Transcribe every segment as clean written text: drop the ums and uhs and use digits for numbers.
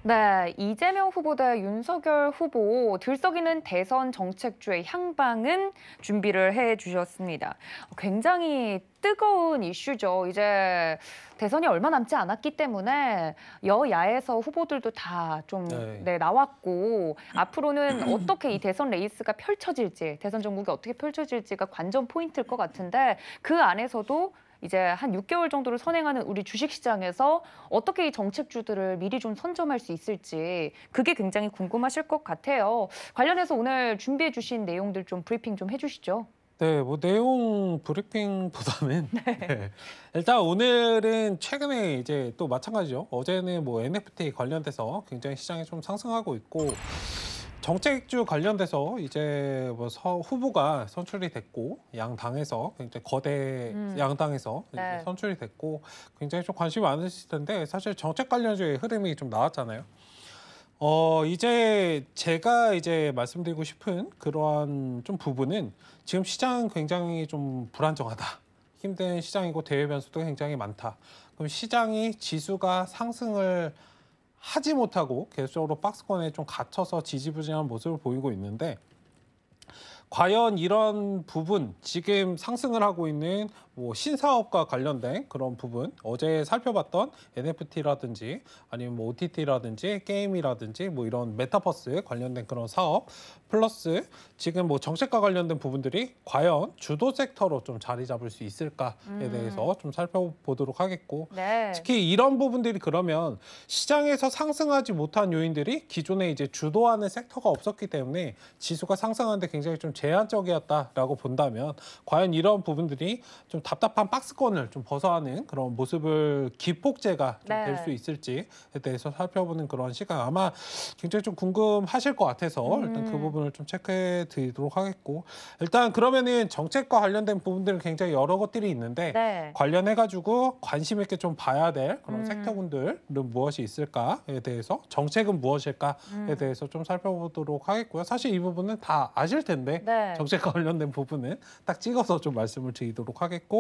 네, 이재명 후보 대 윤석열 후보 들썩이는 대선 정책주의 향방은 준비를 해주셨습니다. 굉장히 뜨거운 이슈죠. 이제 대선이 얼마 남지 않았기 때문에 여야에서 후보들도 다 좀 네. 나왔고 앞으로는 어떻게 이 대선 레이스가 펼쳐질지, 대선 전국이 어떻게 펼쳐질지가 관전 포인트일 것 같은데 그 안에서도 이제 한 6개월 정도를 선행하는 우리 주식시장에서 어떻게 이 정책주들을 미리 좀 선점할 수 있을지 그게 굉장히 궁금하실 것 같아요. 관련해서 오늘 준비해 주신 내용들 좀 브리핑 좀 해주시죠. 네, 뭐 내용 브리핑보다는 네. 일단 오늘은 최근에 이제 또 마찬가지죠. 어제는 뭐 NFT 관련돼서 굉장히 시장이 좀 상승하고 있고 정책주 관련돼서 이제 뭐 후보가 선출이 됐고 양당에서 굉장히 거대 양당에서 네. 이제 선출이 됐고 굉장히 좀 관심이 많으실 텐데 사실 정책 관련주의 흐름이 좀 나왔잖아요. 이제 제가 이제 말씀드리고 싶은 그러한 좀 부분은 지금 시장은 굉장히 좀 불안정하다. 힘든 시장이고 대외 변수도 굉장히 많다. 그럼 시장이 지수가 상승을 하지 못하고 계속적으로 박스권에 좀 갇혀서 지지부진한 모습을 보이고 있는데 과연 이런 부분, 지금 상승을 하고 있는 뭐 신사업과 관련된 그런 부분, 어제 살펴봤던 NFT라든지 아니면 뭐 OTT라든지 게임이라든지 뭐 이런 메타버스 관련된 그런 사업, 플러스 지금 뭐 정책과 관련된 부분들이 과연 주도 섹터로 좀 자리 잡을 수 있을까에 대해서 좀 살펴보도록 하겠고, 네. 특히 이런 부분들이 그러면 시장에서 상승하지 못한 요인들이 기존에 이제 주도하는 섹터가 없었기 때문에 지수가 상승하는데 굉장히 좀 제한적이었다라고 본다면 과연 이런 부분들이 좀 답답한 박스권을 좀 벗어나는 그런 모습을 기폭제가 좀 될 수 있을지에 대해서 살펴보는 그런 시간 아마 굉장히 좀 궁금하실 것 같아서 일단 그 부분을 좀 체크해 드리도록 하겠고, 일단 그러면은 정책과 관련된 부분들은 굉장히 여러 것들이 있는데 네. 관련해 가지고 관심 있게 좀 봐야 될 그런 섹터군들은 무엇이 있을까에 대해서, 정책은 무엇일까에 대해서 좀 살펴보도록 하겠고요. 사실 이 부분은 다 아실 텐데 네. 정책과 관련된 부분은 딱 찍어서 좀 말씀을 드리도록 하겠고,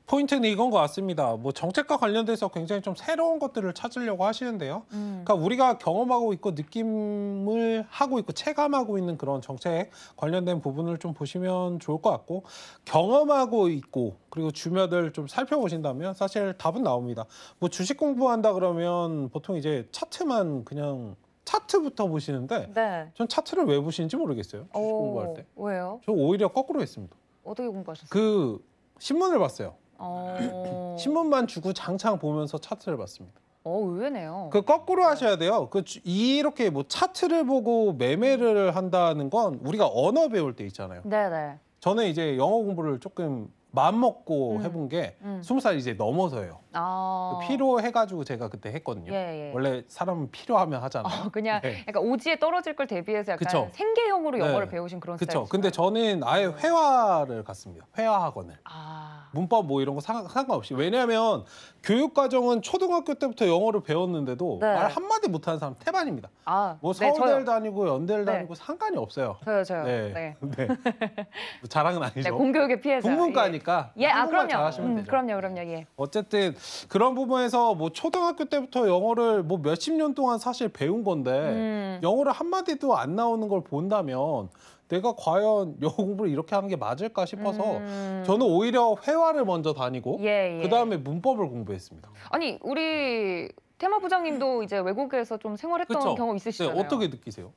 포인트는 이건 것 같습니다. 뭐 정책과 관련돼서 굉장히 좀 새로운 것들을 찾으려고 하시는데요. 그러니까 우리가 경험하고 있고 느낌을 하고 있고 체감하고 있는 그런 정책 관련된 부분을 좀 보시면 좋을 것 같고, 경험하고 있고 그리고 주변을 좀 살펴보신다면 사실 답은 나옵니다. 뭐 주식 공부한다 그러면 보통 이제 차트만 그냥 차트부터 보시는데 네. 전 차트를 왜 보시는지 모르겠어요. 주식 공부할 때. 왜요? 저 오히려 거꾸로 했습니다. 어떻게 공부하셨어요? 그 신문을 봤어요. 어... 신문만 주고 장창 보면서 차트를 봤습니다. 의외네요. 그 거꾸로 하셔야 돼요. 이렇게 뭐 차트를 보고 매매를 한다는 건 우리가 언어 배울 때 있잖아요. 네네. 저는 이제 영어 공부를 조금 마음 먹고 해본 게 20살 이제 넘어서예요. 아. 필요해가지고 제가 그때 했거든요. 예, 예. 원래 사람은 필요하면 하잖아요. 그냥 네. 약간 오지에 떨어질 걸 대비해서 약간 그쵸. 생계형으로 영어를 네. 배우신 그런 그쵸. 스타일이시죠? 근데 저는 아예 회화를 갔습니다. 회화 학원을. 아. 문법 뭐 이런 거 상관없이. 왜냐하면 교육과정은 초등학교 때부터 영어를 배웠는데도 네. 말 한마디 못하는 사람 태반입니다. 아, 뭐 네, 서울대를 저요. 다니고 연대를 네. 다니고 상관이 없어요. 저요. 네. 네. 네. 뭐 자랑은 네, 아니죠. 공교육의 피해자. 국문과니까 예, 한국말 그럼요. 잘하시면 되죠. 그럼요. 예. 어쨌든 그런 부분에서 뭐 초등학교 때부터 영어를 뭐 몇십 년 동안 사실 배운 건데 영어를 한마디도 안 나오는 걸 본다면 내가 과연 영어 공부를 이렇게 하는 게 맞을까 싶어서 저는 오히려 회화를 먼저 다니고 예. 그다음에 문법을 공부했습니다. 아니, 우리 테마 부장님도 이제 외국에서 좀 생활했던 그쵸? 경험 네, 있으시잖아요. 어떻게 느끼세요?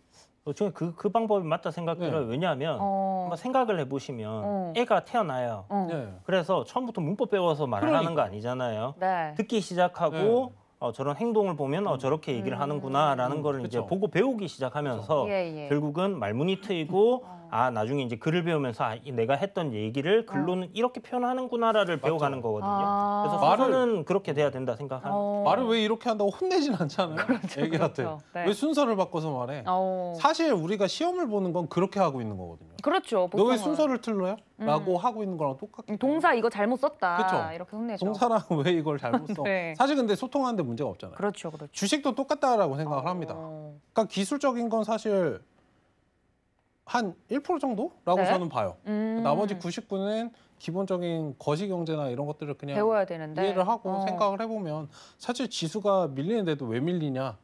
저는 그 방법이 맞다 생각해요. 네. 왜냐하면 한번 생각을 해보시면 애가 태어나요. 네. 그래서 처음부터 문법 배워서 말을 하는 거 그러니까. 아니잖아요. 네. 듣기 시작하고 네. 저런 행동을 보면 저렇게 얘기를 하는구나라는 거를 이제 그쵸. 보고 배우기 시작하면서 예. 결국은 말문이 트이고 나중에 이제 글을 배우면서 내가 했던 얘기를 글로는 이렇게 표현하는구나를 배워가는 거거든요. 그래서 순서는 그렇게 돼야 된다 생각합니다. 말을 왜 이렇게 한다고 혼내진 않잖아요. 애기한테. 그렇죠. 네. 왜 순서를 바꿔서 말해? 사실 우리가 시험을 보는 건 그렇게 하고 있는 거거든요. 그렇죠. 너 왜 보통은. 순서를 틀려요? 라고 하고 있는 거랑 똑같게. 동사 이거 잘못 썼다. 그쵸. 이렇게 혼내죠. 동사랑 왜 이걸 잘못 써? 네. 사실 근데 소통하는데 문제가 없잖아요. 그렇죠. 주식도 똑같다라고 생각을 합니다. 그러니까 기술적인 건 사실 한 1% 정도라고 네? 저는 봐요. 나머지 99는 기본적인 거시경제나 이런 것들을 그냥 배워야 되는데 이해를 하고 생각을 해보면 사실 지수가 밀리는데도 왜 밀리냐?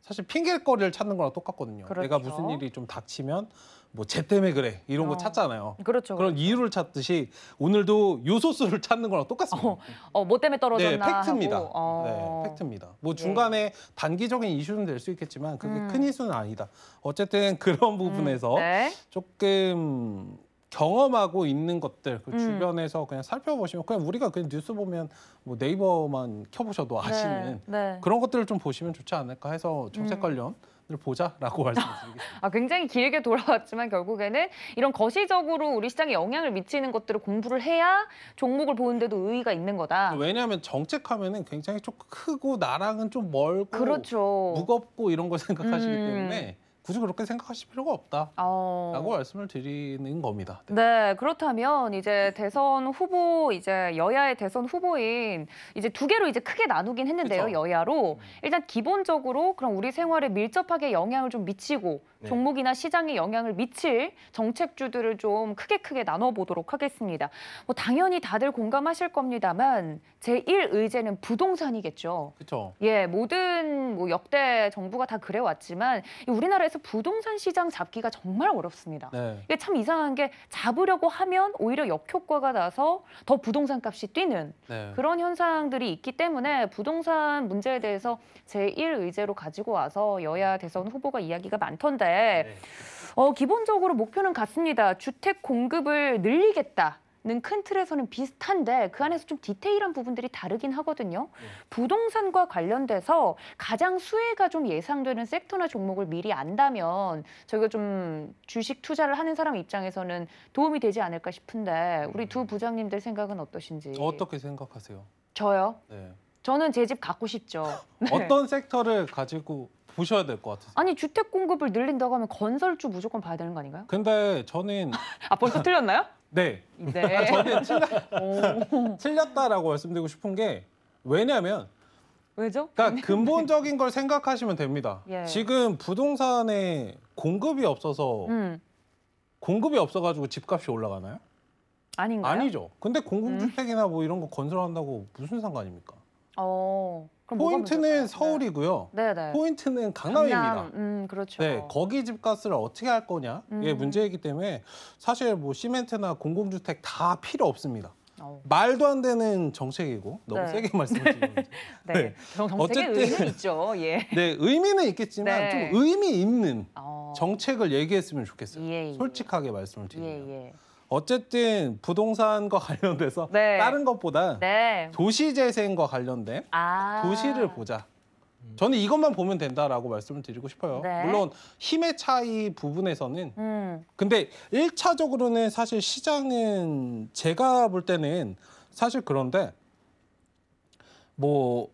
사실 핑계거리를 찾는 거랑 똑같거든요. 그렇죠. 내가 무슨 일이 좀 닥치면 뭐 쟤 때문에 그래 이런 거 찾잖아요. 그렇죠. 그런 이유를 찾듯이 오늘도 요소수를 찾는 거랑 똑같습니다. 뭐 때문에 떨어졌나 네, 팩트입니다. 하고. 네, 팩트입니다. 뭐 중간에 단기적인 이슈는 될 수 있겠지만 그게 큰 이슈는 아니다. 어쨌든 그런 부분에서 네. 조금 경험하고 있는 것들 그 주변에서 그냥 살펴보시면 그냥 우리가 그냥 뉴스 보면 뭐 네이버만 켜보셔도 아시는 네. 그런 것들을 좀 보시면 좋지 않을까 해서 정책 관련을 보자라고 말씀드리겠습니다. 굉장히 길게 돌아왔지만 결국에는 이런 거시적으로 우리 시장에 영향을 미치는 것들을 공부를 해야 종목을 보는데도 의의가 있는 거다. 왜냐하면 정책하면은 굉장히 좀 크고 나랑은 좀 멀고 그렇죠. 무겁고 이런 걸 생각하시기 때문에 굳이 그렇게 생각하실 필요가 없다라고 말씀을 드리는 겁니다. 네. 네, 그렇다면 이제 대선 후보 이제 여야의 대선 후보인 이제 두 개로 이제 크게 나누긴 했는데요. 그쵸. 여야로 일단 기본적으로 그럼 우리 생활에 밀접하게 영향을 좀 미치고 네. 종목이나 시장에 영향을 미칠 정책주들을 좀 크게 나눠보도록 하겠습니다. 뭐 당연히 다들 공감하실 겁니다만 제1 의제는 부동산이겠죠. 그렇죠. 예, 모든 뭐 역대 정부가 다 그래왔지만 우리나라에서 부동산 시장 잡기가 정말 어렵습니다. 네. 이게 참 이상한 게 잡으려고 하면 오히려 역효과가 나서 더 부동산 값이 뛰는 네. 그런 현상들이 있기 때문에 부동산 문제에 대해서 제1 의제로 가지고 와서 여야 대선 후보가 이야기가 많던데 네. 기본적으로 목표는 같습니다. 주택 공급을 늘리겠다. 는 큰 틀에서는 비슷한데 그 안에서 좀 디테일한 부분들이 다르긴 하거든요. 부동산과 관련돼서 가장 수혜가 좀 예상되는 섹터나 종목을 미리 안다면 저희가 좀 주식 투자를 하는 사람 입장에서는 도움이 되지 않을까 싶은데 우리 두 부장님들 생각은 어떠신지. 어떻게 생각하세요? 저요? 네. 저는 제 집 갖고 싶죠. 네. 어떤 섹터를 가지고 보셔야 될 것 같으세요? 아니 주택 공급을 늘린다고 하면 건설주 무조건 봐야 되는 거 아닌가요? 근데 저는 벌써 틀렸나요? 네. 네. 저는 틀렸다라고 말씀드리고 싶은 게 왜냐하면 왜죠? 그러니까 근본적인 걸 생각하시면 됩니다. 예. 지금 부동산에 공급이 없어가지고 집값이 올라가나요? 아닌가요? 아니죠. 근데 공공주택이나 뭐 이런 거 건설한다고 무슨 상관입니까? 그럼 뭐가 포인트는 문제일까요? 서울이고요. 네네. 포인트는 강남입니다. 그렇죠. 네, 거기 집값을 어떻게 할 거냐 이게 문제이기 때문에 사실 뭐 시멘트나 공공주택 다 필요 없습니다. 말도 안 되는 정책이고 너무 네. 세게 말씀드리는데 네. 정책의 어쨌든 의미는 있죠. 예. 네, 의미는 있겠지만 네. 좀 의미 있는 어. 정책을 얘기했으면 좋겠어요. 예. 솔직하게 말씀을 드리면. 예. 어쨌든 부동산과 관련돼서 네. 다른 것보다 네. 도시재생과 관련된 도시를 보자. 저는 이것만 보면 된다라고 말씀을 드리고 싶어요. 네. 물론 힘의 차이 부분에서는 근데 1차적으로는 사실 시장은 제가 볼 때는 사실 그런데 뭐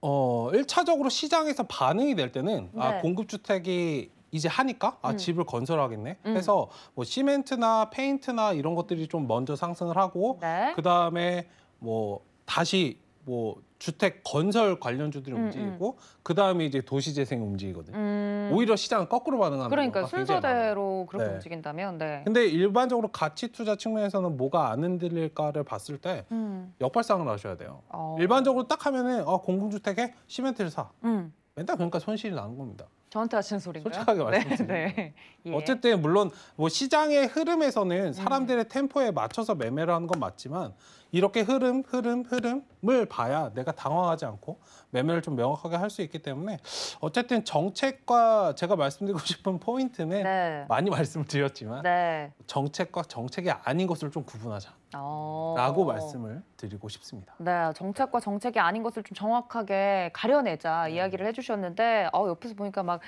1차적으로 시장에서 반응이 될 때는 네. 공급주택이 이제 하니까 집을 건설하겠네 해서 뭐 시멘트나 페인트나 이런 것들이 좀 먼저 상승을 하고 네. 그다음에 뭐 다시 뭐 주택 건설 관련주들이 움직이고 그다음에 이제 도시재생이 움직이거든요. 오히려 시장은 거꾸로 반응하는 그러니까 경우가 굉장히 많아요. 순서대로 그렇게 네. 움직인다면 네. 근데 일반적으로 가치 투자 측면에서는 뭐가 안 흔들릴까를 봤을 때 역발상을 하셔야 돼요. 일반적으로 딱 하면은 공공주택에 시멘트를 사. 맨날 그러니까 손실이 나는 겁니다. 저한테 하시는 소리인가요? 솔직하게 말씀드립니다. 네. 예. 어쨌든 물론 뭐 시장의 흐름에서는 사람들의 템포에 맞춰서 매매를 하는 건 맞지만 이렇게 흐름을 봐야 내가 당황하지 않고 매매를 좀 명확하게 할 수 있기 때문에 어쨌든 정책과 제가 말씀드리고 싶은 포인트는 네. 많이 말씀을 드렸지만 네. 정책과 정책이 아닌 것을 좀 구분하자라고 말씀을 드리고 싶습니다. 네, 정책과 정책이 아닌 것을 좀 정확하게 가려내자 이야기를 해주셨는데 옆에서 보니까 막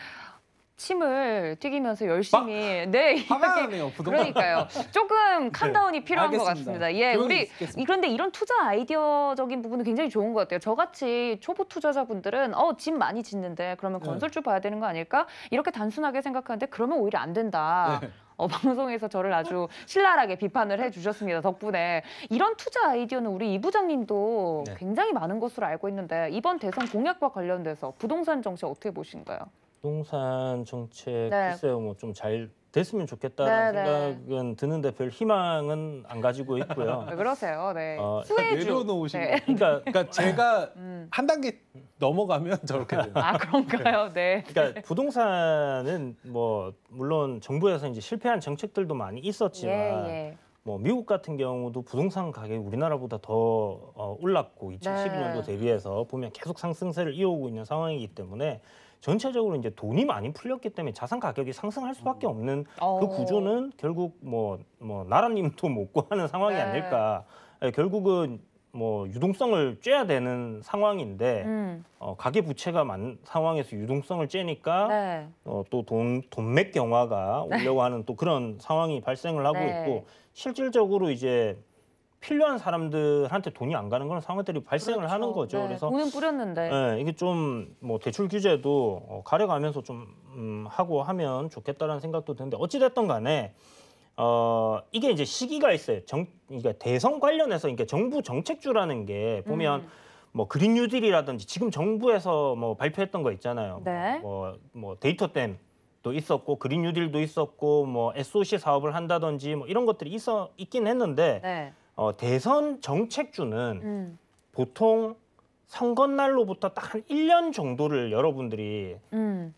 침을 튀기면서 열심히 화가 이야기 나네요. 부동산. 그러니까요. 조금 캄다운이 필요한 것 알겠습니다. 같습니다. 예, 조용히 우리 있겠습니다. 그런데 이런 투자 아이디어적인 부분은 굉장히 좋은 것 같아요. 저같이 초보 투자자분들은 집 많이 짓는데 그러면 건설주 봐야 되는 거 아닐까? 이렇게 단순하게 생각하는데 그러면 오히려 안 된다. 네. 방송에서 저를 아주 신랄하게 비판을 해주셨습니다. 덕분에 이런 투자 아이디어는 우리 이 부장님도 네. 굉장히 많은 것으로 알고 있는데 이번 대선 공약과 관련돼서 부동산 정책 어떻게 보신가요? 부동산 정책 네. 글쎄요, 뭐 좀 잘 됐으면 좋겠다는 네, 네. 생각은 드는데 별 희망은 안 가지고 있고요. 왜 그러세요? 네. 수혜주. 내려놓으시는 네. 그러니까 제가 한 단계 넘어가면 저렇게 돼요. 아 그런가요? 네. 그러니까 부동산은 뭐 물론 정부에서 이제 실패한 정책들도 많이 있었지만 예. 뭐 미국 같은 경우도 부동산 가격이 우리나라보다 더 올랐고 2012년도 대비해서 보면 계속 상승세를 이어오고 있는 상황이기 때문에 전체적으로 이제 돈이 많이 풀렸기 때문에 자산 가격이 상승할 수밖에 없는 그 구조는 결국 뭐 나라님도 못 구하는 상황이 네. 아닐까. 결국은 뭐 유동성을 쬐야 되는 상황인데 가계 부채가 많은 상황에서 유동성을 쬐니까 네. 또 돈맥 경화가 오려고 하는 또 그런 상황이 발생을 하고 네. 있고 실질적으로 이제 필요한 사람들한테 돈이 안 가는 그런 상황들이 발생을 그렇죠. 하는 거죠. 네. 그래서 돈은 뿌렸는데. 네, 이게 좀 뭐 대출 규제도 가려가면서 좀 하고 하면 좋겠다라는 생각도 드는데 어찌 됐든 간에 이게 이제 시기가 있어요. 그러니까 대선 관련해서 그러니까 정부 정책주라는 게 보면 뭐 그린 뉴딜이라든지 지금 정부에서 뭐 발표했던 거 있잖아요. 네. 뭐 데이터댐도 있었고 그린 뉴딜도 있었고 뭐 SOC 사업을 한다든지 뭐 이런 것들이 있긴 했는데 네. 대선 정책주는 보통 선거 날로부터 딱 한 1년 정도를 여러분들이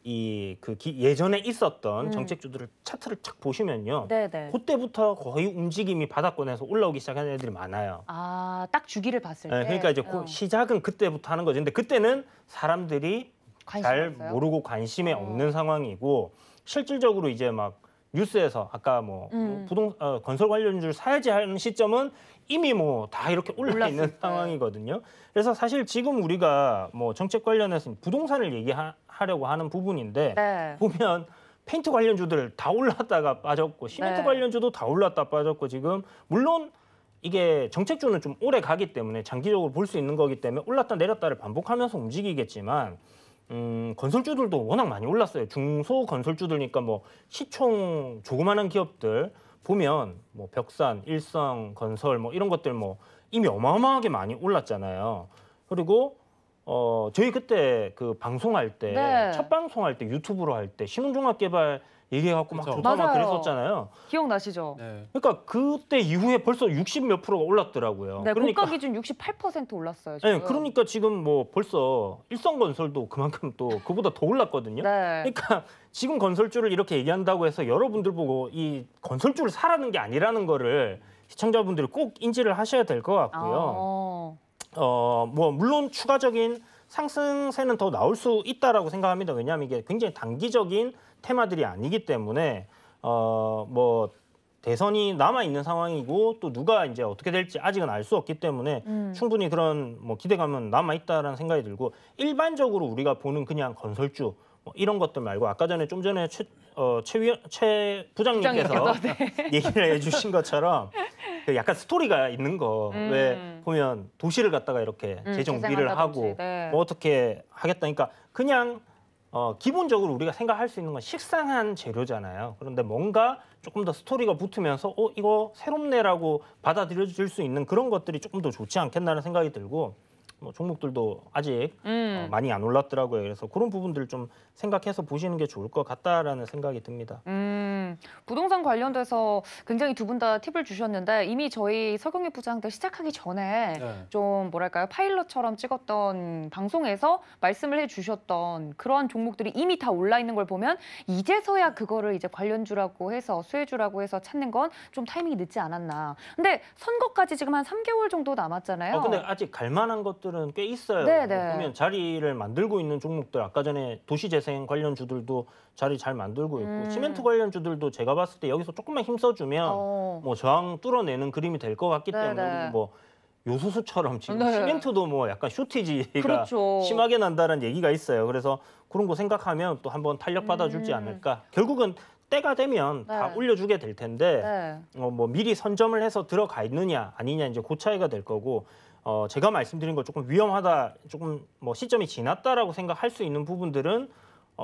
예전에 있었던 정책주들을 차트를 쫙 보시면요. 네네. 그때부터 거의 움직임이 바닥권에서 올라오기 시작하는 애들이 많아요. 아, 딱 주기를 봤을 때. 네, 그러니까 이제 시작은 그때부터 하는 거죠. 근데 그때는 사람들이 관심 잘 없어요? 모르고 관심에 없는 상황이고 실질적으로 이제 막 뉴스에서 아까 뭐 건설 관련주를 사야지 하는 시점은 이미 뭐 다 이렇게 올라 있는 올랐을 때. 상황이거든요. 그래서 사실 지금 우리가 뭐 정책 관련해서 부동산을 얘기하려고 하는 부분인데 네. 보면 페인트 관련주들 다 올랐다가 빠졌고 시멘트 네. 관련주도 다 올랐다 빠졌고 지금 물론 이게 정책주는 좀 오래 가기 때문에 장기적으로 볼 수 있는 거기 때문에 올랐다 내렸다를 반복하면서 움직이겠지만 건설주들도 워낙 많이 올랐어요. 중소 건설주들니까 뭐 시총 조그마한 기업들 보면 뭐 벽산, 일성, 건설 뭐 이런 것들 뭐 이미 어마어마하게 많이 올랐잖아요. 그리고 저희 그때 그 방송할 때 네. 첫 방송할 때 유튜브로 할 때 신혼종합개발 얘기해갖고 막 그쵸. 좋다 막 맞아요. 그랬었잖아요. 기억나시죠? 네. 그러니까 그때 이후에 벌써 60몇 프로가 올랐더라고요. 네, 그러니까 고가 기준 68% 올랐어요. 지금. 네, 그러니까 지금 뭐 벌써 일성건설도 그만큼 또 그보다 더 올랐거든요. 네. 그러니까 지금 건설주를 이렇게 얘기한다고 해서 여러분들 보고 이 건설주를 사라는 게 아니라는 거를 시청자분들이 꼭 인지를 하셔야 될 것 같고요. 뭐 물론 추가적인 상승세는 더 나올 수 있다라고 생각합니다. 왜냐하면 이게 굉장히 단기적인 테마들이 아니기 때문에 뭐 대선이 남아 있는 상황이고 또 누가 이제 어떻게 될지 아직은 알 수 없기 때문에 충분히 그런 뭐 기대감은 남아 있다라는 생각이 들고 일반적으로 우리가 보는 그냥 건설주 뭐 이런 것들 말고 아까 전에 좀 전에 최 부장님께서 얘기를 해주신 것처럼 그 약간 스토리가 있는 거 왜 보면 도시를 갖다가 이렇게 재정비를 하고 네. 뭐 어떻게 하겠다니까 그냥 기본적으로 우리가 생각할 수 있는 건 식상한 재료잖아요. 그런데 뭔가 조금 더 스토리가 붙으면서 이거 새롭네라고 받아들여질 수 있는 그런 것들이 조금 더 좋지 않겠나는 생각이 들고 뭐 종목들도 아직 많이 안 올랐더라고요. 그래서 그런 부분들을 좀 생각해서 보시는 게 좋을 것 같다라는 생각이 듭니다. 부동산 관련돼서 굉장히 두 분 다 팁을 주셨는데 이미 저희 서경희 부장들 시작하기 전에 네. 좀 뭐랄까요 파일럿처럼 찍었던 방송에서 말씀을 해주셨던 그런 종목들이 이미 다 올라 있는 걸 보면 이제서야 그거를 이제 관련주라고 해서 수혜주라고 해서 찾는 건 좀 타이밍이 늦지 않았나. 근데 선거까지 지금 한 3개월 정도 남았잖아요. 근데 아직 갈 만한 것들은 꽤 있어요. 네네. 보면 자리를 만들고 있는 종목들 아까 전에 도시재생 관련주들도 자리 잘 만들고 있고 시멘트 관련주들도 제가 봤을 때 여기서 조금만 힘써주면 뭐 저항 뚫어내는 그림이 될 것 같기 네네. 때문에 뭐 요소수처럼 지금 네. 시멘트도 뭐 약간 쇼티지가 그렇죠. 심하게 난다는 얘기가 있어요. 그래서 그런 거 생각하면 또 한번 탄력 받아주지 않을까. 결국은 때가 되면 다 네. 올려주게 될 텐데 네. 뭐 미리 선점을 해서 들어가 있느냐 아니냐 이제 그 차이가 될 거고 제가 말씀드린 거 조금 위험하다, 조금 뭐 시점이 지났다라고 생각할 수 있는 부분들은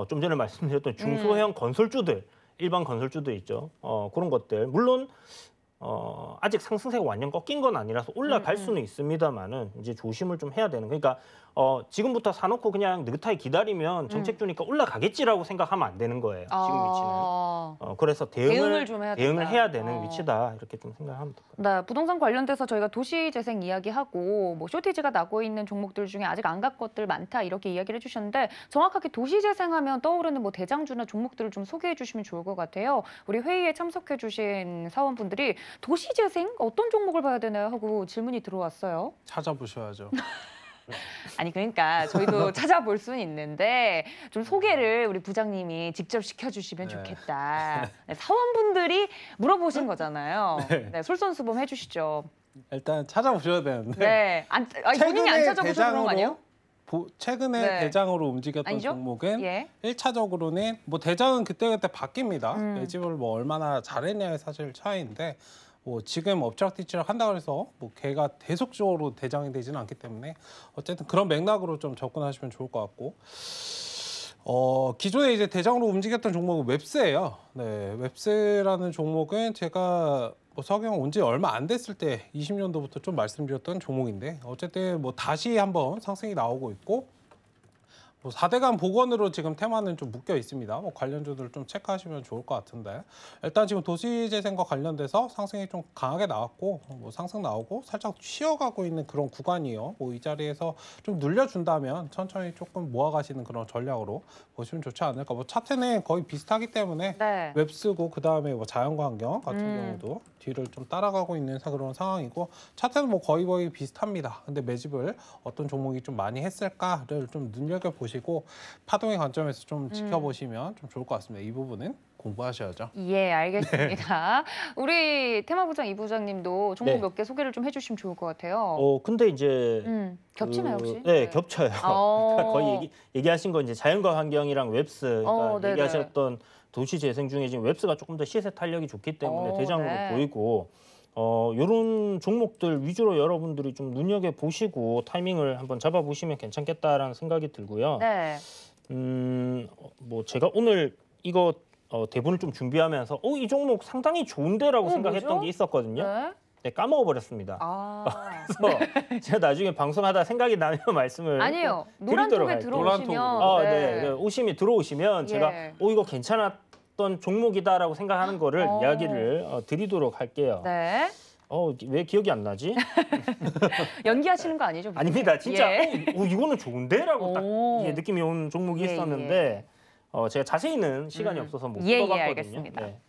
좀 전에 말씀드렸던 중소형 건설주들, 일반 건설주들 있죠. 그런 것들 물론 아직 상승세가 완전 꺾인 건 아니라서 올라갈 수는 있습니다만은 이제 조심을 좀 해야 되는. 그러니까 지금부터 사놓고 그냥 느긋하게 기다리면 정책 주니까 올라가겠지라고 생각하면 안 되는 거예요. 지금 위치는. 그래서 대응을 좀 해야 대응을 된다. 해야 되는 위치다 이렇게 좀 생각하면 될 것 같아요. 네, 부동산 관련돼서 저희가 도시재생 이야기하고 뭐 쇼티지가 나고 있는 종목들 중에 아직 안 갈 것들 많다 이렇게 이야기를 해주셨는데 정확하게 도시재생하면 떠오르는 뭐 대장주나 종목들을 좀 소개해 주시면 좋을 것 같아요. 우리 회의에 참석해 주신 사원분들이 도시재생 어떤 종목을 봐야 되나요 하고 질문이 들어왔어요. 찾아보셔야죠. 아니 그러니까 저희도 찾아볼 수는 있는데 좀 소개를 우리 부장님이 직접 시켜주시면 네. 좋겠다. 네, 사원분들이 물어보신 거잖아요. 네, 솔선수범 해주시죠. 일단 찾아보셔야 되는데 네, 본인이 안 찾아보셔서 그런 거 아니에요? 최근에 네. 대장으로 움직였던 아니죠? 종목은 예. 1차적으로는 뭐 대장은 그때그때 바뀝니다. 음. 매집을 뭐 얼마나 잘했냐의 사실 차이인데 뭐 지금 엎치락뒤치락 한다 그래서 뭐 걔가 대속적으로 대장이 되지는 않기 때문에 어쨌든 그런 맥락으로 좀 접근하시면 좋을 것 같고 기존에 이제 대장으로 움직였던 종목은 웹스예요. 네, 웹스라는 종목은 제가 뭐 석영 온 지 얼마 안 됐을 때 20년도부터 좀 말씀드렸던 종목인데 어쨌든 뭐 다시 한번 상승이 나오고 있고 뭐 4대강 복원으로 지금 테마는 좀 묶여 있습니다. 뭐 관련주들 좀 체크하시면 좋을 것 같은데 일단 지금 도시재생과 관련돼서 상승이 좀 강하게 나왔고 뭐 상승 나오고 살짝 쉬어가고 있는 그런 구간이에요. 뭐 이 자리에서 좀 눌려준다면 천천히 조금 모아가시는 그런 전략으로 보시면 좋지 않을까. 뭐 차트는 거의 비슷하기 때문에 네. 웹스고 그 다음에 뭐 자연광경 같은 경우도 뒤를 좀 따라가고 있는 그런 상황이고 차트는 뭐 거의 비슷합니다. 근데 매집을 어떤 종목이 좀 많이 했을까를 좀 눈여겨 보시고 파동의 관점에서 좀 지켜보시면 좀 좋을 것 같습니다. 이 부분은 공부하셔야죠. 예, 알겠습니다. 우리 테마부장 이 부장님도 종목 네. 몇 개 소개를 좀 해주시면 좋을 것 같아요. 근데 이제 겹치나요 혹시? 네, 겹쳐요. 어. 거의 얘기하신 건 이제 자연과 환경이랑 웹스, 그러니까 네네. 얘기하셨던 도시 재생 중에 지금 웹스가 조금 더 시세 탄력이 좋기 때문에 대장으로 네. 보이고 이런 종목들 위주로 여러분들이 좀 눈여겨 보시고 타이밍을 한번 잡아보시면 괜찮겠다라는 생각이 들고요. 네. 뭐 제가 오늘 이거 대본을 좀 준비하면서 이 종목 상당히 좋은데라고 생각했던 뭐죠? 게 있었거든요. 네. 네, 까먹어버렸습니다. 네. 그래서 제가 나중에 방송하다 생각이 나면 말씀을 아니에요. 꼭 노란 드리도록 통에 할게요. 들어오시면 네. 오심이 들어오시면 제가 예. 이거 괜찮았던 종목이다라고 생각하는 거를 이야기를 드리도록 할게요. 네. 왜 기억이 안 나지? 연기하시는 거 아니죠? 부장님? 아닙니다. 진짜 예. 이거는 좋은데라고 딱 오. 이게 느낌이 온 종목이 예, 있었는데 제가 자세히는 시간이 없어서 못 예, 풀어봤거든요. 알겠습니다. 네.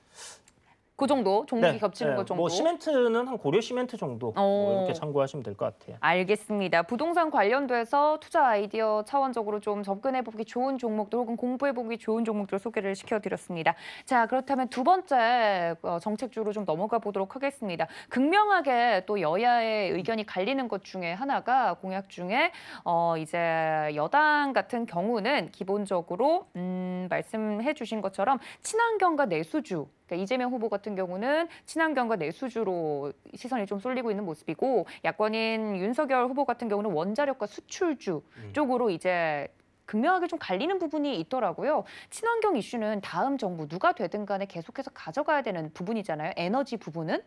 그 정도 종목이 겹치는 것 정도. 뭐 시멘트는 한 고려 시멘트 정도 뭐 이렇게 참고하시면 될 것 같아요. 알겠습니다. 부동산 관련돼서 투자 아이디어 차원적으로 좀 접근해보기 좋은 종목들 혹은 공부해보기 좋은 종목들 소개를 시켜드렸습니다. 자, 그렇다면 두 번째 정책주로 좀 넘어가 보도록 하겠습니다. 극명하게 또 여야의 의견이 갈리는 것 중에 하나가 공약 중에 이제 여당 같은 경우는 기본적으로 말씀해 주신 것처럼 친환경과 내수주 그러니까 이재명 후보 같은 경우는 친환경과 내수주로 시선이 좀 쏠리고 있는 모습이고 야권인 윤석열 후보 같은 경우는 원자력과 수출주 쪽으로 이제 극명하게 좀 갈리는 부분이 있더라고요. 친환경 이슈는 다음 정부 누가 되든 간에 계속해서 가져가야 되는 부분이잖아요. 에너지 부분은.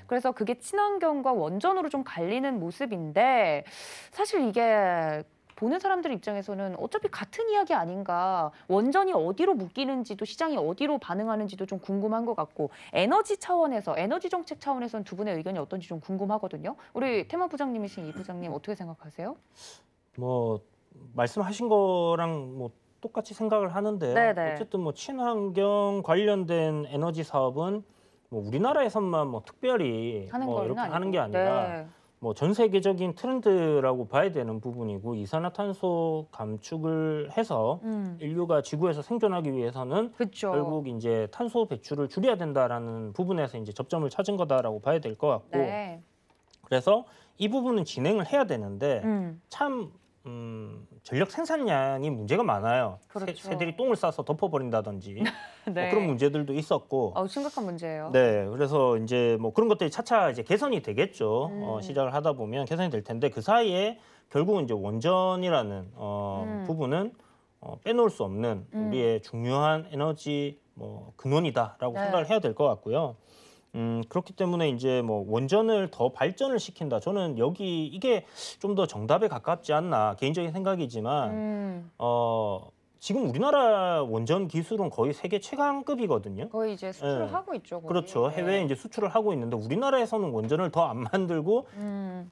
그래서 그게 친환경과 원전으로 좀 갈리는 모습인데 사실 이게 보는 사람들 입장에서는 어차피 같은 이야기 아닌가. 원전이 어디로 묶이는지도 시장이 어디로 반응하는지도 좀 궁금한 것 같고 에너지 차원에서 에너지 정책 차원에서는 두 분의 의견이 어떤지 좀 궁금하거든요. 우리 테마 부장님이신 이 부장님 어떻게 생각하세요? 뭐 말씀하신 거랑 뭐 똑같이 생각을 하는데요. 네네. 어쨌든 뭐 친환경 관련된 에너지 사업은 뭐 우리나라에서만 뭐 특별히 하는 뭐 거는 이렇게 아니고. 하는 게 아니라 네. 뭐 전 세계적인 트렌드라고 봐야 되는 부분이고 이산화탄소 감축을 해서 인류가 지구에서 생존하기 위해서는 그렇죠. 결국 이제 탄소 배출을 줄여야 된다라는 부분에서 이제 접점을 찾은 거다라고 봐야 될 것 같고 네. 그래서 이 부분은 진행을 해야 되는데 참 전력 생산량이 문제가 많아요. 그렇죠. 새들이 똥을 싸서 덮어버린다든지 네. 뭐 그런 문제들도 있었고 심각한 문제예요. 네, 그래서 이제 뭐 그런 것들이 차차 이제 개선이 되겠죠. 시작을 하다 보면 개선이 될 텐데 그 사이에 결국은 이제 원전이라는 부분은 빼놓을 수 없는 우리의 중요한 에너지 뭐 근원이다라고 네. 생각을 해야 될 것 같고요. 그렇기 때문에 이제 뭐 원전을 더 발전을 시킨다. 저는 여기 이게 좀 더 정답에 가깝지 않나 개인적인 생각이지만 지금 우리나라 원전 기술은 거의 세계 최강급이거든요. 거의 이제 수출을 네. 하고 있죠. 거의. 그렇죠. 네. 해외에 이제 수출을 하고 있는데 우리나라에서는 원전을 더 안 만들고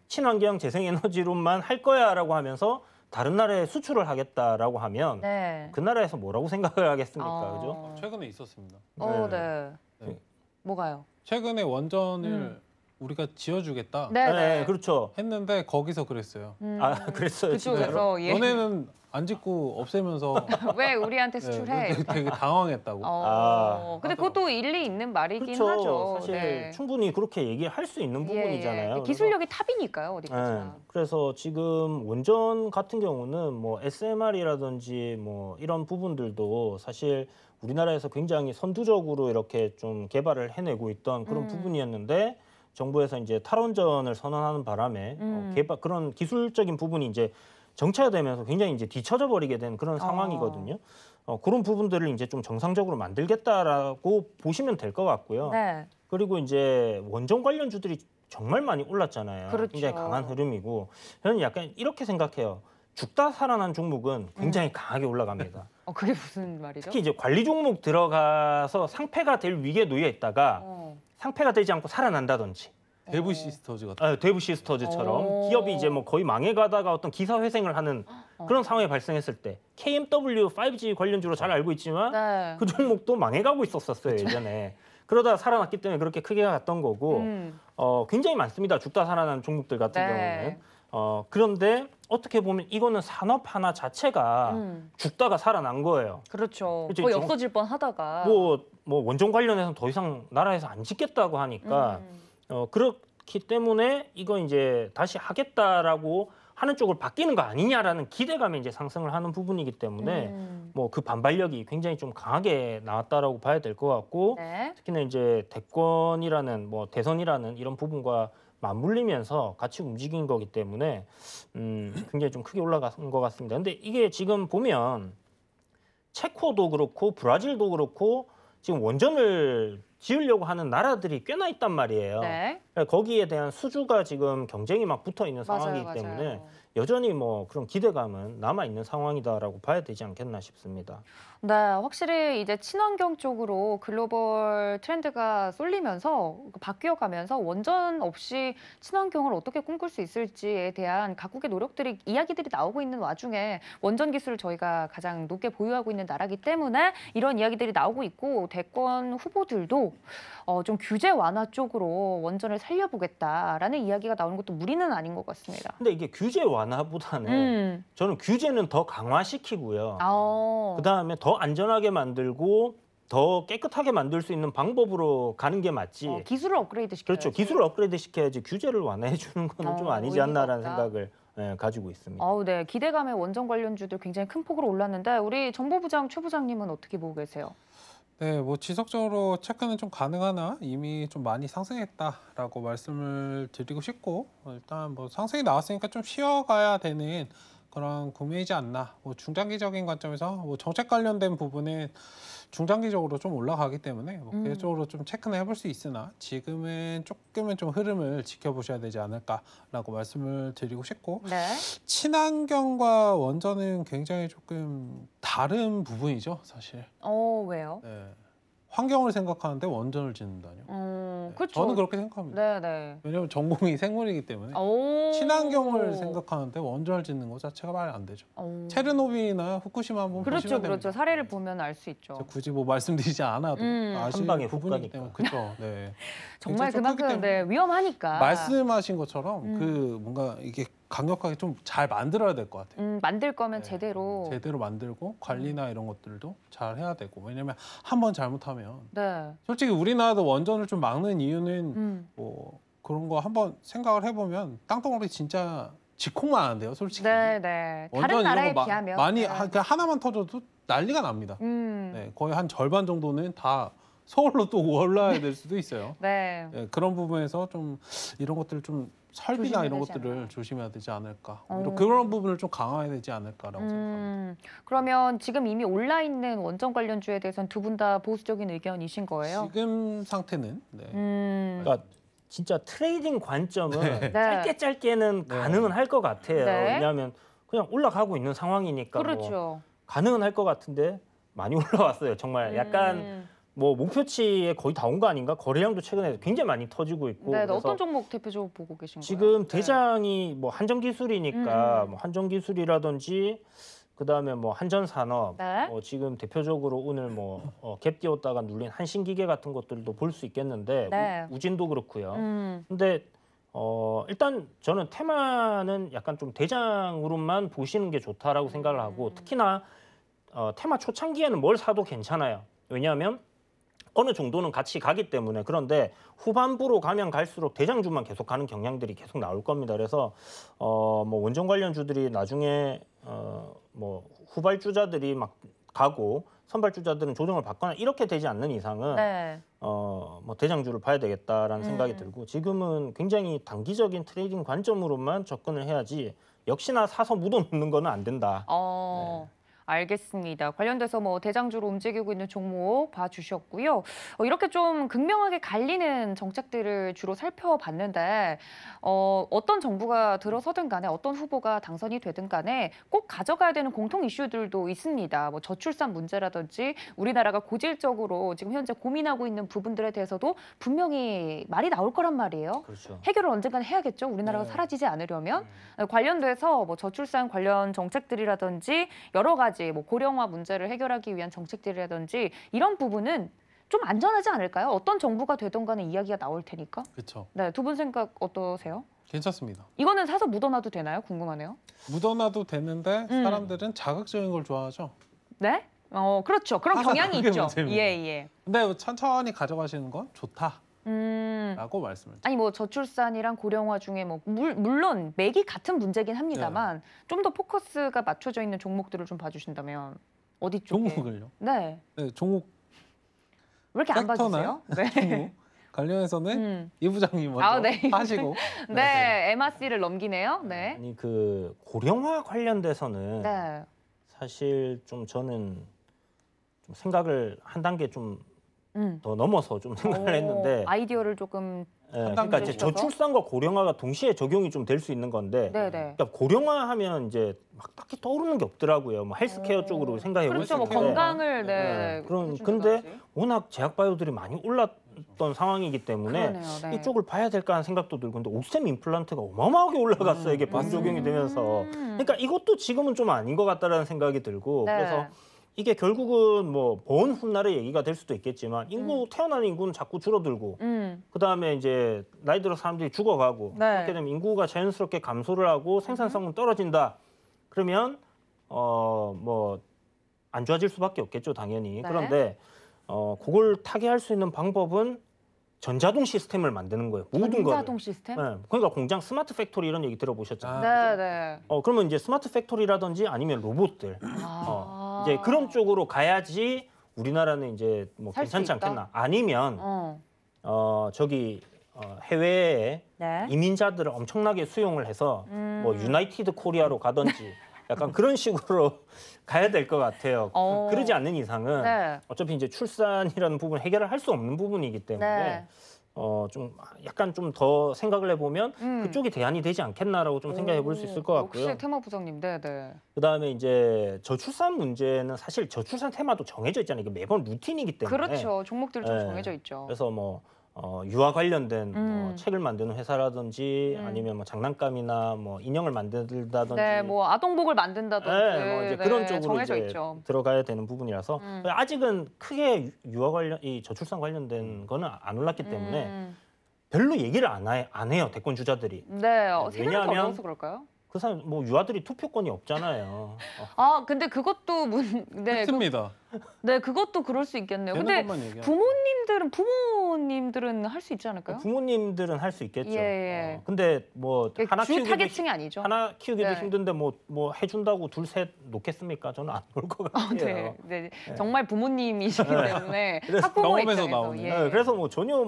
친환경 재생에너지로만 할 거야라고 하면서 다른 나라에 수출을 하겠다라고 하면 네. 그 나라에서 뭐라고 생각을 하겠습니까, 그죠? 최근에 있었습니다. 네. 네. 뭐가요? 최근에 원전을 우리가 지어주겠다 네, 네, 그렇죠. 했는데 거기서 그랬어요. 아, 그랬어요. 진짜로? 그쪽에서 예. 너네는 안 짓고 없애면서 왜 우리한테 네, 수출해? 되게 당황했다고. 근데 그것도 일리 있는 말이긴 그렇죠. 하죠. 사실 네. 충분히 그렇게 얘기할 수 있는 부분이잖아요. 예. 그래서 기술력이 탑이니까요, 네, 어디까지나. 그래서 지금 원전 같은 경우는 뭐 SMR이라든지 뭐 이런 부분들도 사실 우리나라에서 굉장히 선두적으로 이렇게 좀 개발을 해내고 있던 그런 부분이었는데 정부에서 이제 탈원전을 선언하는 바람에 그런 기술적인 부분이 이제 정체화되면서 굉장히 이제 뒤처져 버리게 된 그런 상황이거든요. 그런 부분들을 이제 좀 정상적으로 만들겠다라고 보시면 될 것 같고요. 네. 그리고 이제 원전 관련주들이 정말 많이 올랐잖아요. 그렇죠. 굉장히 강한 흐름이고 저는 약간 이렇게 생각해요. 죽다 살아난 종목은 굉장히 강하게 올라갑니다. 그게 무슨 말이죠? 특히 이제 관리 종목 들어가서 상폐가 될 위기에 놓여 있다가 상폐가 되지 않고 살아난다든지 대부 시스터즈 같은. 데브 시스터즈처럼 기업이 이제 뭐 거의 망해가다가 어떤 기사 회생을 하는 그런 상황이 발생했을 때 KMW 5G 관련주로 잘 알고 있지만 네. 그 종목도 망해가고 있었어요 예전에. 그러다 살아났기 때문에 그렇게 크게 갔던 거고 굉장히 많습니다. 죽다 살아난 종목들 같은 네. 경우는. 그런데 어떻게 보면 이거는 산업 하나 자체가 죽다가 살아난 거예요. 그렇죠. 그치, 거의 없어질 뻔 하다가. 뭐 원전 관련해서는 더 이상 나라에서 안 짓겠다고 하니까 그렇기 때문에 이거 이제 다시 하겠다라고 하는 쪽으로 바뀌는 거 아니냐라는 기대감이 이제 상승을 하는 부분이기 때문에 뭐 그 반발력이 굉장히 좀 강하게 나왔다라고 봐야 될 것 같고 네. 특히나 이제 대권이라는 뭐 대선이라는 이런 부분과 맞물리면서 같이 움직인 거기 때문에 굉장히 좀 크게 올라간 것 같습니다. 근데 이게 지금 보면 체코도 그렇고 브라질도 그렇고 지금 원전을 지으려고 하는 나라들이 꽤나 있단 말이에요. 네. 거기에 대한 수주가 지금 경쟁이 막 붙어 있는 상황이기 맞아요, 때문에 맞아요. 여전히 뭐 그런 기대감은 남아 있는 상황이다라고 봐야 되지 않겠나 싶습니다. 네, 확실히 이제 친환경 쪽으로 글로벌 트렌드가 쏠리면서 바뀌어가면서 원전 없이 친환경을 어떻게 꿈꿀 수 있을지에 대한 각국의 노력들이 이야기들이 나오고 있는 와중에 원전 기술을 저희가 가장 높게 보유하고 있는 나라기 때문에 이런 이야기들이 나오고 있고 대권 후보들도 좀 규제 완화 쪽으로 원전을 살려보겠다라는 이야기가 나오는 것도 무리는 아닌 것 같습니다. 근데 이게 규제 완화보다는 저는 규제는 더 강화시키고요. 그다음에 더 안전하게 만들고 더 깨끗하게 만들 수 있는 방법으로 가는 게 맞지. 기술을 업그레이드 시켜야지. 그렇죠. 기술을 업그레이드 시켜야지 규제를 완화해 주는 거는 좀 아니지 의미가 않나라는 없다. 생각을 가지고 있습니다. 네. 기대감의 원전 관련주들 굉장히 큰 폭으로 올랐는데 우리 정보부장 최 부장님은 어떻게 보고 계세요? 네, 뭐 지속적으로 체크는 좀 가능하나 이미 좀 많이 상승했다라고 말씀을 드리고 싶고 일단 뭐 상승이 나왔으니까 좀 쉬어가야 되는 그런 구매이지 않나. 뭐 중장기적인 관점에서 뭐 정책 관련된 부분은 중장기적으로 좀 올라가기 때문에 뭐 계속적으로 좀 체크는 해볼 수 있으나 지금은 조금은 좀 흐름을 지켜보셔야 되지 않을까라고 말씀을 드리고 싶고 네. 친환경과 원전은 굉장히 조금 다른 부분이죠, 사실. 왜요? 네. 환경을 생각하는데 원전을 짓는다뇨. 그렇죠. 저는 그렇게 생각합니다. 네네. 왜냐하면 전공이 생물이기 때문에 친환경을 생각하는데 원전을 짓는 것 자체가 말이 안 되죠. 체르노빌이나 후쿠시마 한번 그렇죠, 보시면 그렇죠. 됩니다. 사례를 보면 알 수 있죠. 제가 굳이 뭐 말씀드리지 않아도 아실 한 방에 훅 부분이기 가니까. 때문에 그렇죠. 네. 정말 굉장히 좀 크기 그만큼 때문에 위험하니까. 말씀하신 것처럼 그 뭔가 이게 강력하게 좀 잘 만들어야 될 것 같아요. 만들 거면 네. 제대로. 만들고 관리나 이런 것들도 잘 해야 되고 왜냐면 한 번 잘못하면 네. 솔직히 우리나라도 원전을 좀 막는 이유는 뭐 그런 거 한번 생각을 해보면 땅덩어리 진짜 직콕만 안 돼요, 솔직히. 네네. 원전 다른 이런 나라에 거 비하면. 많이 네. 그냥 하나만 터져도 난리가 납니다. 네, 거의 한 절반 정도는 다 서울로 또 올라야 될 수도 있어요. 네. 네, 그런 부분에서 좀 이런 것들을 좀 설비나 이런 조심해야 되지 것들을 않나. 조심해야 되지 않을까. 어. 그런 부분을 좀 강화해야 되지 않을까라고 생각합니다. 그러면 지금 이미 올라 있는 원전 관련주에 대해서는 두 분 다 보수적인 의견이신 거예요? 지금 상태는 네. 그러니까 진짜 트레이딩 관점은 네. 짧게는 네. 가능은 할 것 같아요. 네. 왜냐하면 그냥 올라가고 있는 상황이니까 뭐 그렇죠. 가능은 할 것 같은데 많이 올라왔어요. 정말 약간 뭐 목표치에 거의 다 온 거 아닌가? 거래량도 최근에 굉장히 많이 터지고 있고. 네, 그래서 어떤 종목 대표적으로 보고 계신 거예요? 지금 네. 대장이 뭐 한전기술이니까 음. 뭐 한전기술이라든지 그다음에 뭐 한전산업, 네. 지금 대표적으로 오늘 갭 띄웠다가 눌린 한신기계 같은 것들도 볼 수 있겠는데 네. 우진도 그렇고요. 음. 근데 일단 저는 테마는 약간 좀 대장으로만 보시는 게 좋다라고 생각을 하고 특히나 테마 초창기에는 뭘 사도 괜찮아요. 왜냐하면 어느 정도는 같이 가기 때문에. 그런데 후반부로 가면 갈수록 대장주만 계속 가는 경향들이 계속 나올 겁니다. 그래서 뭐 원전 관련주들이 나중에 뭐 후발주자들이 막 가고 선발주자들은 조정을 받거나 이렇게 되지 않는 이상은 네. 뭐 대장주를 봐야 되겠다라는 생각이 들고 지금은 굉장히 단기적인 트레이딩 관점으로만 접근을 해야지 역시나 사서 묻어놓는 거는 안 된다. 알겠습니다. 관련돼서 뭐 대장주로 움직이고 있는 종목 봐주셨고요. 이렇게 좀 극명하게 갈리는 정책들을 주로 살펴봤는데 어떤 정부가 들어서든 간에 어떤 후보가 당선이 되든 간에 꼭 가져가야 되는 공통 이슈들도 있습니다. 뭐 저출산 문제라든지 우리나라가 고질적으로 지금 현재 고민하고 있는 부분들에 대해서도 분명히 말이 나올 거란 말이에요. 그렇죠. 해결을 언젠간 해야겠죠. 우리나라가 네. 사라지지 않으려면. 관련돼서 뭐 저출산 관련 정책들이라든지 여러 가지 뭐 고령화 문제를 해결하기 위한 정책들이라든지 이런 부분은 좀 안전하지 않을까요? 어떤 정부가 되든 간에 이야기가 나올 테니까. 그렇죠. 네, 두 분 생각 어떠세요? 괜찮습니다. 이거는 사서 묻어놔도 되나요? 궁금하네요. 묻어놔도 되는데 사람들은 자극적인 걸 좋아하죠. 네? 그렇죠. 그런 항상 경향이 그게 있죠. 문제입니다. 예. 근데 천천히 가져가시는 건 좋다라고 말씀을 드립니다. 아니 뭐 저출산이랑 고령화 중에 뭐 물론 맥이 같은 문제긴 합니다만 좀 더 포커스가 맞춰져 있는 종목들을 좀 봐주신다면 어디 쪽에? 종목을요? 네. 네, 종목 왜 이렇게 안 섹터나 봐주세요? 네. 종목 관련해서는 이 부장님 먼저 아, 네. 하시고 네, MRC를 넘기네요. 네. 아니 그 고령화 관련돼서는 네. 사실 좀 저는 좀 생각을 한 단계 좀 더 음. 넘어서 좀 생각을 했는데 아이디어를 조금 그러니까 이제 주셔서? 저출산과 고령화가 동시에 적용이 좀 될 수 있는 건데 네네. 그러니까 고령화하면 이제 막 딱히 떠오르는 게 없더라고요. 뭐 헬스케어 쪽으로 생각해 볼 수 그렇죠. 뭐 있는데 건강을 네. 그럼 해준다든지. 근데 워낙 제약 바이오들이 많이 올랐던 상황이기 때문에 그러네요. 네. 이쪽을 봐야 될까 하는 생각도 들고 근데 옥셈 임플란트가 어마어마하게 올라갔어요. 이게 반적용이 되면서 그러니까 이것도 지금은 좀 아닌 것 같다라는 생각이 들고 네. 그래서 이게 결국은 뭐 먼 훗날의 얘기가 될 수도 있겠지만 태어나는 인구는 자꾸 줄어들고 그다음에 이제 나이 들어 사람들이 죽어가고 네. 그렇게 되면 인구가 자연스럽게 감소를 하고 생산성은 떨어진다. 그러면 뭐 안 좋아질 수밖에 없겠죠, 당연히. 네. 그런데 그걸 타개할 수 있는 방법은 전자동 시스템을 만드는 거예요. 모든 거를. 전자동 시스템? 네. 그러니까 공장 스마트 팩토리 이런 얘기 들어보셨잖아요. 네. 그러면 이제 스마트 팩토리라든지 아니면 로봇들 이제 그런 쪽으로 가야지 우리나라는 이제 뭐 살수 괜찮지 있다? 않겠나. 아니면 해외에 네. 이민자들을 엄청나게 수용을 해서 뭐 유나이티드 코리아로 가든지 약간 그런 식으로 가야 될 것 같아요. 그러지 않는 이상은 네. 어차피 이제 출산이라는 부분을 해결을 할 수 없는 부분이기 때문에 네. 좀 약간 좀 더 생각을 해보면 그쪽이 대안이 되지 않겠나라고 좀 생각해 볼 수 있을 것 같고요. 역시 테마 부장님. 네. 그다음에 이제 저출산 문제는 사실 저출산 테마도 정해져 있잖아요. 이게 매번 루틴이기 때문에. 그렇죠. 종목들이 좀 네. 정해져 있죠. 그래서 뭐 유아 관련된 뭐 책을 만드는 회사라든지 아니면 뭐 장난감이나 뭐 인형을 만든다든지 네, 뭐 아동복을 만든다든지 뭐 이제 그런 쪽으로 정해져 이제 있죠. 들어가야 되는 부분이라서 아직은 크게 유아 관련 이 저출산 관련된 거는 안 올랐기 때문에 별로 얘기를 안 해요 대권 주자들이. 네, 세금이 더 왜냐하면 어려워서 그럴까요? 그 사람 뭐 유아들이 투표권이 없잖아요. 근데 그것도 네, 팩트입니다. 네, 그것도 그럴 수 있겠네요. 되는 근데 것만 얘기하고. 부모님들은 할 수 있지 않을까요? 부모님들은 할 수 있겠죠. 예. 근데 뭐 하나 주 키우기도 타겟층이 아니죠. 하나 키우기도 네. 힘든데 뭐 해준다고 둘 셋 놓겠습니까? 저는 안 놓을 것 같아요. 네, 네. 정말 부모님이시기 때문에 그래서 학부모 경험에서 입장에서 나오는. 예. 그래서 뭐 전혀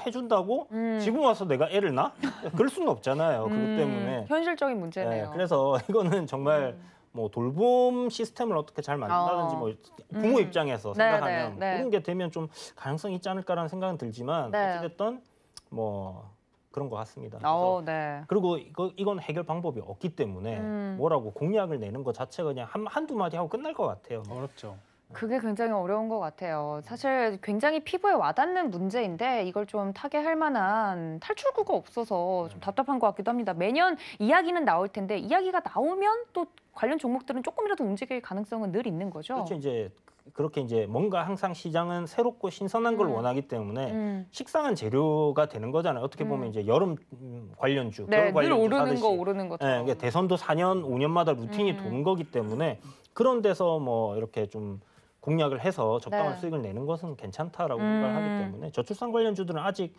해준다고 지금 와서 내가 애를 낳아? 그럴 수는 없잖아요. 그것 때문에. 현실적인 문제네요. 그래서 이거는 정말 뭐 돌봄 시스템을 어떻게 잘 만든다든지 뭐 부모 입장에서 네, 생각하면 네. 그런 게 되면 좀 가능성이 있지 않을까라는 생각은 들지만 네. 어찌됐든 뭐 그런 것 같습니다. 그래서 네. 그리고 이건 해결 방법이 없기 때문에 뭐라고 공약을 내는 것 자체가 그냥 한두 마디 하고 끝날 것 같아요. 어렵죠. 그게 굉장히 어려운 것 같아요. 사실 굉장히 피부에 와닿는 문제인데 이걸 좀 타개할 만한 탈출구가 없어서 좀 답답한 것 같기도 합니다. 매년 이야기는 나올 텐데 이야기가 나오면 또 관련 종목들은 조금이라도 움직일 가능성은 늘 있는 거죠. 그렇죠. 이제 그렇게 이제 뭔가 항상 시장은 새롭고 신선한 걸 원하기 때문에 식상한 재료가 되는 거잖아요. 어떻게 보면 이제 여름 관련주, 네, 겨울 늘 관련주 오르는 하듯이. 거 오르는 것처럼. 그러니까 대선도 4년, 5년마다 루틴이 도는 거기 때문에 그런 데서 뭐 이렇게 좀 공약을 해서 적당한 네. 수익을 내는 것은 괜찮다라고 생각을 하기 때문에 저출산 관련주들은 아직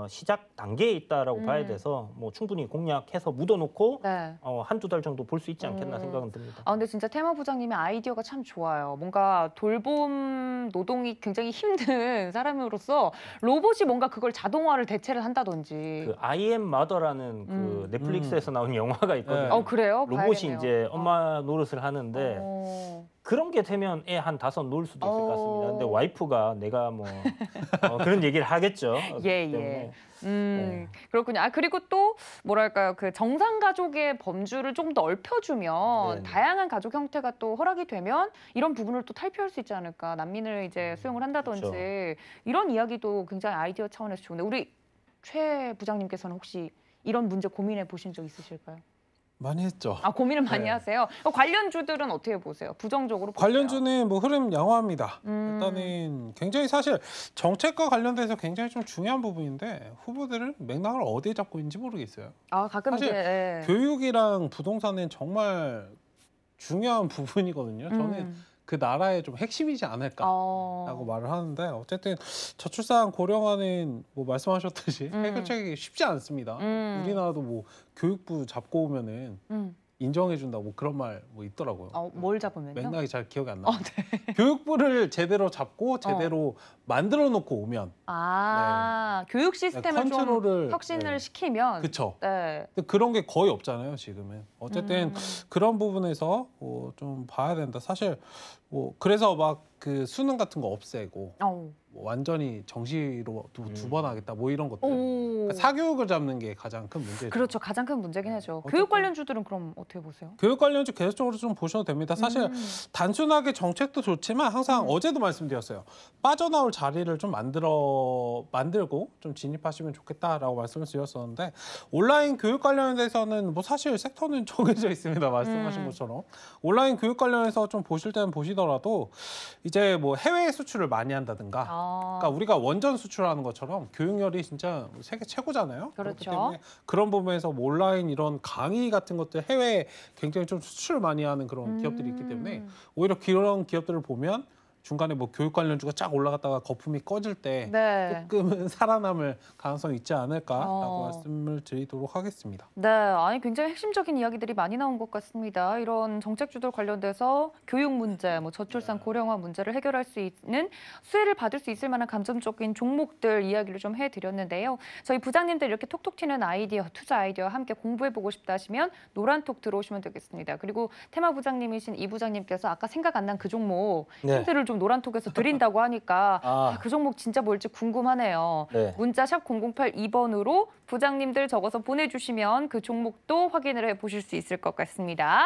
시작 단계에 있다라고 봐야 돼서 뭐 충분히 공약해서 묻어놓고 네. 한두 달 정도 볼 수 있지 않겠나 생각은 듭니다. 근데 진짜 테마 부장님의 아이디어가 참 좋아요. 뭔가 돌봄 노동이 굉장히 힘든 사람으로서 로봇이 뭔가 그걸 자동화를 대체를 한다든지. 그 I am Mother라는 그 넷플릭스에서 나온 영화가 있거든요. 네. 그래요? 로봇이 봐야겠네요. 이제 엄마 노릇을 하는데 어. 그런 게 되면 애 한 5 놓을 수도 있을 것 같습니다. 근데 어. 와이프가 내가 뭐 그런 얘기를 하겠죠. 예, 때문에. 예. 그렇군요. 그리고 또 뭐랄까요, 그 정상 가족의 범주를 좀 더 넓혀주면 네네. 다양한 가족 형태가 또 허락이 되면 이런 부분을 또 탈피할 수 있지 않을까. 난민을 이제 수용을 한다든지 그렇죠. 이런 이야기도 굉장히 아이디어 차원에서 좋은데 우리 최 부장님께서는 혹시 이런 문제 고민해 보신 적 있으실까요? 많이 했죠. 고민을 많이 네. 하세요. 관련주들은 어떻게 보세요? 부정적으로 보세요? 관련주는 뭐 흐름 양호합니다. 음. 일단은 굉장히 사실 정책과 관련돼서 굉장히 좀 중요한 부분인데 후보들은 맥락을 어디에 잡고 있는지 모르겠어요. 가끔 사실 이제 예. 교육이랑 부동산은 정말 중요한 부분이거든요. 저는 그 나라의 좀 핵심이지 않을까라고 말을 하는데 어쨌든 저출산 고령화는 뭐 말씀하셨듯이 해결책이 쉽지 않습니다. 우리나라도 뭐 교육부 잡고 오면은 인정해준다 뭐 그런 말 뭐 있더라고요. 뭘 잡으면요? 맥락이 잘 기억이 안 나요. 교육부를 제대로 잡고 제대로 만들어 놓고 오면 교육 시스템을 컨트롤을 좀 혁신을 네. 시키면 그쵸. 네. 근데 그런 게 거의 없잖아요 지금은. 어쨌든 그런 부분에서 좀 봐야 된다. 사실 뭐 그래서 막 그 수능 같은 거 없애고 뭐 완전히 정시로 두 번 하겠다 뭐 이런 것들. 그러니까 사교육을 잡는 게 가장 큰 문제죠. 그렇죠. 가장 큰 문제긴 하죠. 어쨌든 교육 관련주들은 그럼 어떻게 보세요? 교육 관련주 계속적으로 좀 보셔도 됩니다. 사실 단순하게 정책도 좋지만 항상 어제도 말씀드렸어요. 빠져나올 자리를 좀 만들고 좀 진입하시면 좋겠다라고 말씀을 드렸었는데 온라인 교육 관련해서는 뭐 사실 섹터는 정해져 있습니다. 말씀하신 것처럼 온라인 교육 관련해서 좀 보실 때는 보시더라도 이제 뭐 해외 수출을 많이 한다든가 그러니까 우리가 원전 수출하는 것처럼 교육열이 진짜 세계 최고잖아요. 그렇죠. 그렇기 때문에 그런 부분에서 뭐 온라인 이런 강의 같은 것들 해외에 굉장히 좀 수출을 많이 하는 그런 기업들이 있기 때문에 오히려 그런 기업들을 보면 중간에 뭐 교육 관련주가 쫙 올라갔다가 거품이 꺼질 때 네. 조금은 살아남을 가능성이 있지 않을까라고 말씀을 드리도록 하겠습니다. 네, 굉장히 핵심적인 이야기들이 많이 나온 것 같습니다. 이런 정책주들 관련돼서 교육 문제, 뭐 저출산 고령화 문제를 해결할 수 있는 수혜를 받을 수 있을 만한 감점적인 종목들 이야기를 좀 해드렸는데요. 저희 부장님들 이렇게 톡톡 튀는 아이디어, 투자 아이디어 함께 공부해보고 싶다 하시면 노란톡 들어오시면 되겠습니다. 그리고 테마 부장님이신 이 부장님께서 아까 생각 안 난 그 종목 힌트를 좀 노란톡에서 드린다고 하니까 그 종목 진짜 뭘지 궁금하네요. 네. 문자 샵 0082번으로 부장님들 적어서 보내주시면 그 종목도 확인을 해보실 수 있을 것 같습니다.